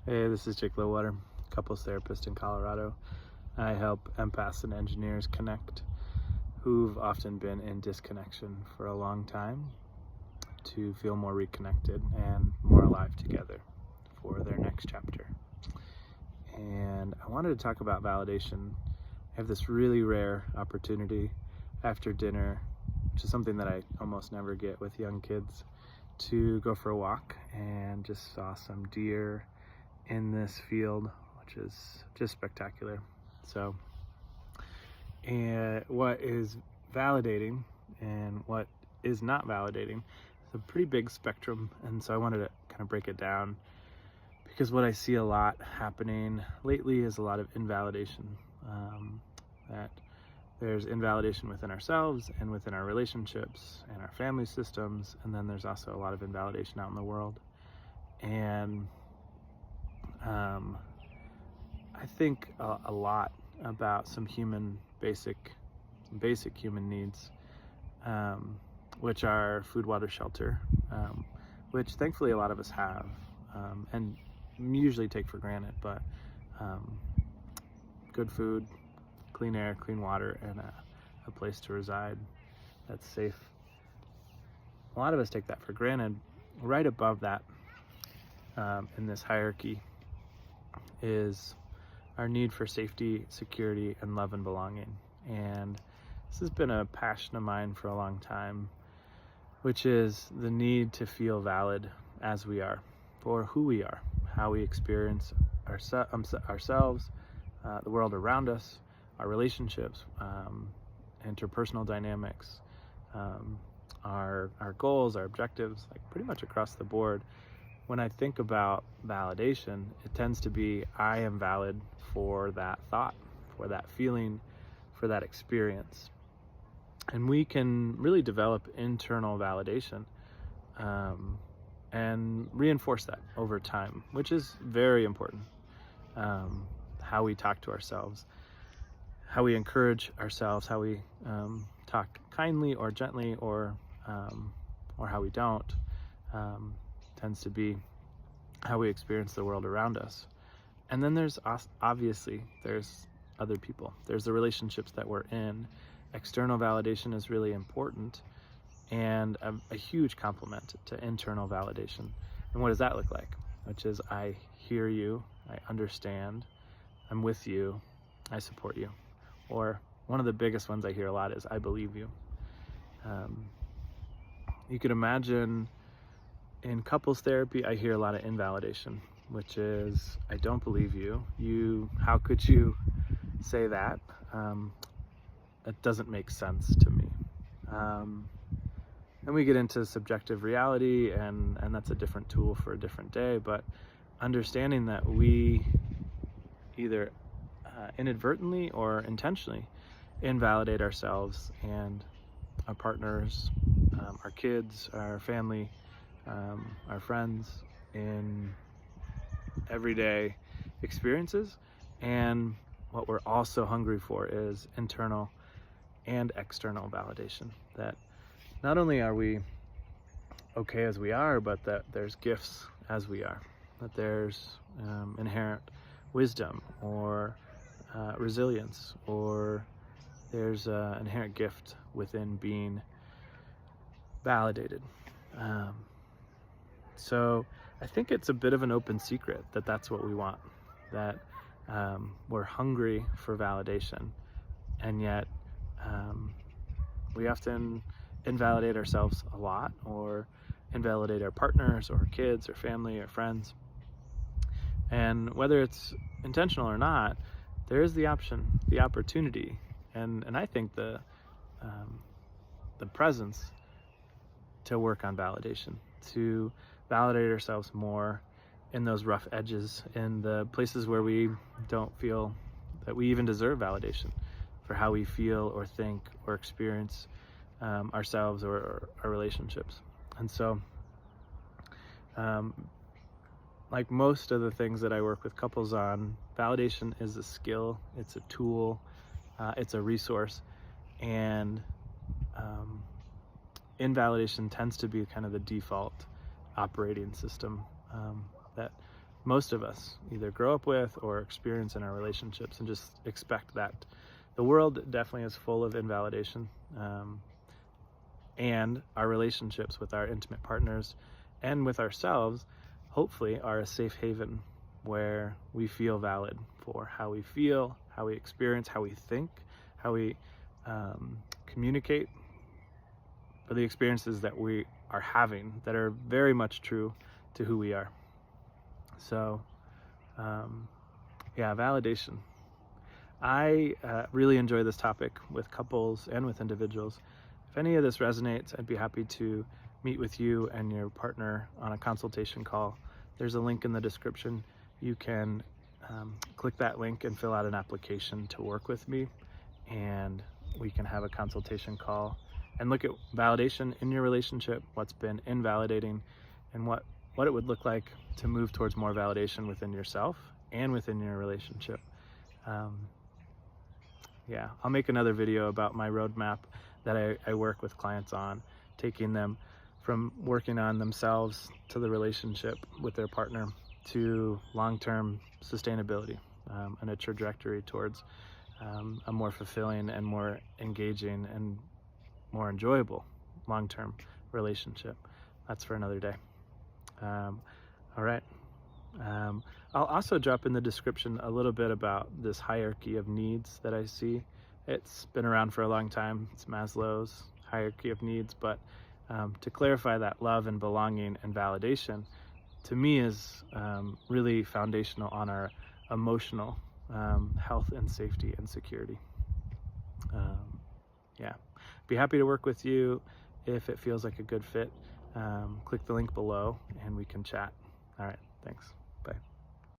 Hey, this is Jake Lowwater, couples therapist in Colorado. I help empaths and engineers connect who've often been in disconnection for a long time to feel more reconnected and more alive together for their next chapter. And I wanted to talk about validation. I have this really rare opportunity after dinner, which is something that I almost never get with young kids, to go for a walk and just saw some deer in this field, which is just spectacular. So, and what is validating and what is not validating is a pretty big spectrum. And so I wanted to kind of break it down because what I see a lot happening lately is a lot of invalidation. That there's invalidation within ourselves and within our relationships and our family systems. And then there's also a lot of invalidation out in the world. And I think a lot about some basic human needs, which are food, water, shelter, which thankfully a lot of us have, and usually take for granted, but good food, clean air, clean water, and a place to reside that's safe. A lot of us take that for granted. Right above that, in this hierarchy, is our need for safety, security, and love and belonging. And this has been a passion of mine for a long time, which is the need to feel valid as we are, for who we are, how we experience ourselves, the world around us, our relationships, interpersonal dynamics, our goals, our objectives, like pretty much across the board. When I think about validation, it tends to be I am valid for that thought, for that feeling, for that experience. And we can really develop internal validation and reinforce that over time, which is very important. How we talk to ourselves, how we encourage ourselves, how we talk kindly or gently, or how we don't, tends to be how we experience the world around us. And then there's obviously there's other people. There's the relationships that we're in. External validation is really important and a huge complement to internal validation. And what does that look like? Which is I hear you, I understand, I'm with you, I support you. Or one of the biggest ones I hear a lot is I believe you. You could imagine in couples therapy, I hear a lot of invalidation, which is I don't believe you. How could you say that? That doesn't make sense to me. And we get into subjective reality, and that's a different tool for a different day. But understanding that we either inadvertently or intentionally invalidate ourselves and our partners, our kids, our family, our friends in everyday experiences. And what we're also hungry for is internal and external validation, that not only are we okay as we are, but that there's gifts as we are, that there's inherent wisdom or resilience, or there's an inherent gift within being validated. So I think it's a bit of an open secret that that's what we want, that we're hungry for validation, and yet we often invalidate ourselves a lot, or invalidate our partners or kids or family or friends. And whether it's intentional or not, there is the opportunity, and I think the presence to work on validation, to validate ourselves more in those rough edges, in the places where we don't feel that we even deserve validation for how we feel or think or experience ourselves or our relationships. And so, like most of the things that I work with couples on, validation is a skill, it's a tool, it's a resource, and invalidation tends to be kind of the default operating system that most of us either grow up with or experience in our relationships, and just expect that. The world definitely is full of invalidation, and our relationships with our intimate partners and with ourselves hopefully are a safe haven where we feel valid for how we feel, how we experience, how we think, how we communicate, for the experiences that we are having that are very much true to who we are. So yeah, validation. I really enjoy this topic with couples and with individuals. If any of this resonates, I'd be happy to meet with you and your partner on a consultation call. There's a link in the description. You can click that link and fill out an application to work with me, and we can have a consultation call and look at validation in your relationship, what's been invalidating, and what it would look like to move towards more validation within yourself and within your relationship. Yeah, I'll make another video about my roadmap that I work with clients on, taking them from working on themselves to the relationship with their partner to long-term sustainability, and a trajectory towards a more fulfilling and more engaging and more enjoyable long-term relationship. That's for another day. All right. I'll also drop in the description a little bit about this hierarchy of needs that I see. It's been around for a long time. It's Maslow's hierarchy of needs, but to clarify that love and belonging and validation, to me, is really foundational on our emotional health and safety and security. Yeah, be happy to work with you if it feels like a good fit. Click the link below and we can chat. All right, thanks. Bye.